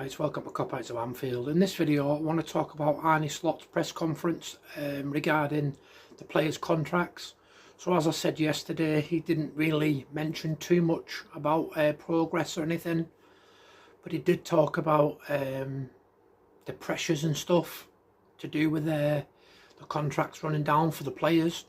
guys, welcome to Cop-Outs of Anfield. In this video I want to talk about Arne Slot's press conference regarding the players' contracts. So as I said yesterday, he didn't really mention too much about progress or anything, but he did talk about the pressures and stuff to do with the contracts running down for the players.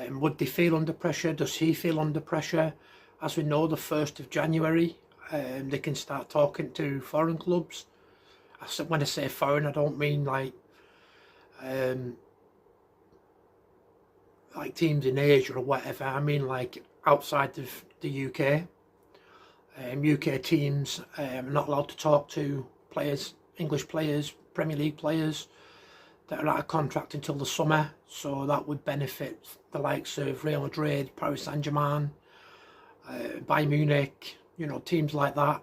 Would they feel under pressure? Does he feel under pressure? As we know, the 1st of January they can start talking to foreign clubs. When I say foreign, I don't mean like teams in Asia or whatever. I mean like outside of the UK. UK teams are not allowed to talk to players, English players, Premier League players that are out of contract until the summer. So that would benefit the likes of Real Madrid, Paris Saint-Germain, Bayern Munich, you know, teams like that.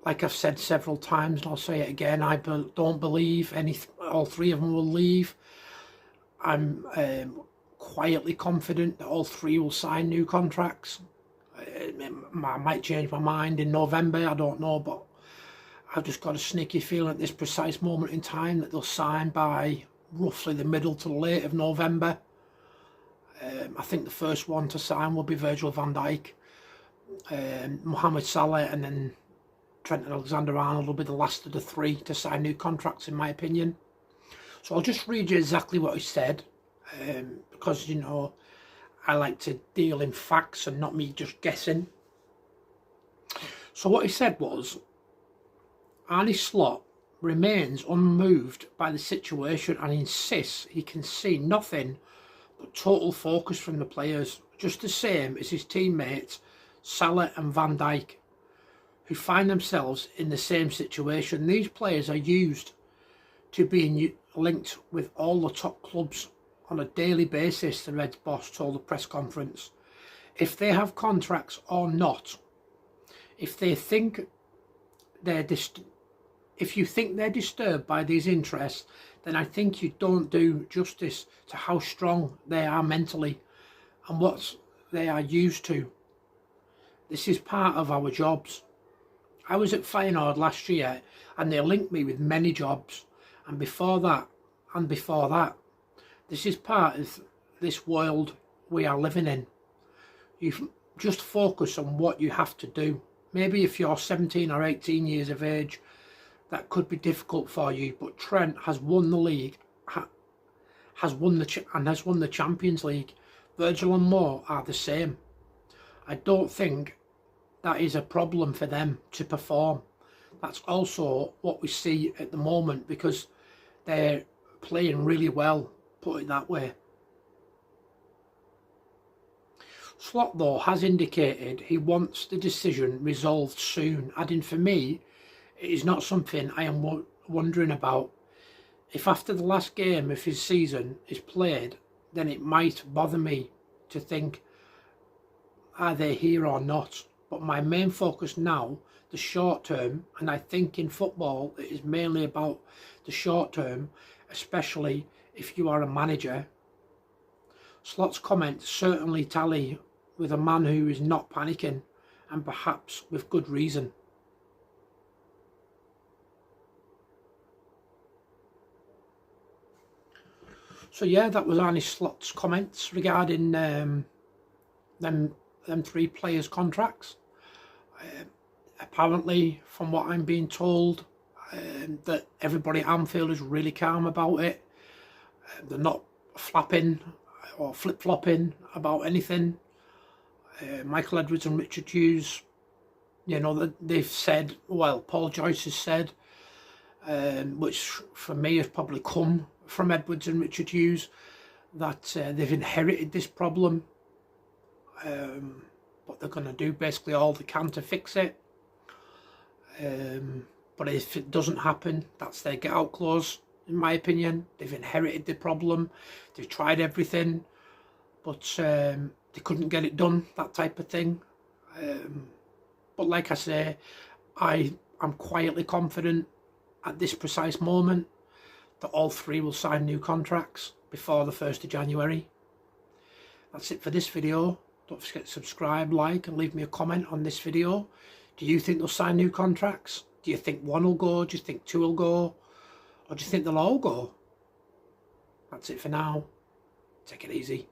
Like I've said several times, and I'll say it again, I don't believe all three of them will leave. I'm quietly confident that all three will sign new contracts. I might change my mind in November, I don't know, but I've just got a sneaky feeling at this precise moment in time that they'll sign by roughly the middle to late of November. I think the first one to sign will be Virgil van Dijk, Mohamed Salah, and then Trent Alexander-Arnold will be the last of the three to sign new contracts, in my opinion. So I'll just read you exactly what he said, because, you know, I like to deal in facts and not me just guessing. So what he said was, Arne Slot remains unmoved by the situation and insists he can see nothing but total focus from the players, just the same as his teammates Salah and Van Dijk, who find themselves in the same situation. These players are used to being linked with all the top clubs on a daily basis, the Reds boss told the press conference. If they have contracts or not, if you think they're disturbed by these interests, then I think you don't do justice to how strong they are mentally and what they are used to. This is part of our jobs. I was at Feyenoord last year and they linked me with many jobs, and before that. This is part of this world we are living in. You just focus on what you have to do. Maybe if you're 17 or 18 years of age, that could be difficult for you, but Trent has won the league, has won the Champions League. Virgil and Mo are the same. I don't think that is a problem for them to perform. That's also what we see at the moment, because they're playing really well, put it that way. Slot, though, has indicated he wants the decision resolved soon, adding, for me, it is not something I am wondering about. If after the last game of his season is played, then it might bother me to think, are they here or not? But my main focus now, the short term, and I think in football it is mainly about the short term, especially if you are a manager. Slot's comments certainly tally with a man who is not panicking, and perhaps with good reason. So yeah, that was Arne Slot's comments regarding them three players' contracts. Apparently, from what I'm being told, that everybody at Anfield is really calm about it. They're not flapping or flip-flopping about anything. Michael Edwards and Richard Hughes, you know, they've said, well, Paul Joyce has said, which for me has probably come from Edwards and Richard Hughes, that they've inherited this problem, but they're going to do basically all they can to fix it. But if it doesn't happen, that's their get out clause, in my opinion. They've inherited the problem, they've tried everything, but they couldn't get it done, that type of thing. But like I say, I'm quietly confident at this precise moment that all three will sign new contracts before the 1st of January. That's it for this video. Don't forget to subscribe, like, and leave me a comment on this video. Do you think they'll sign new contracts? Do you think one will go? Do you think two will go? Or do you think they'll all go? That's it for now. Take it easy.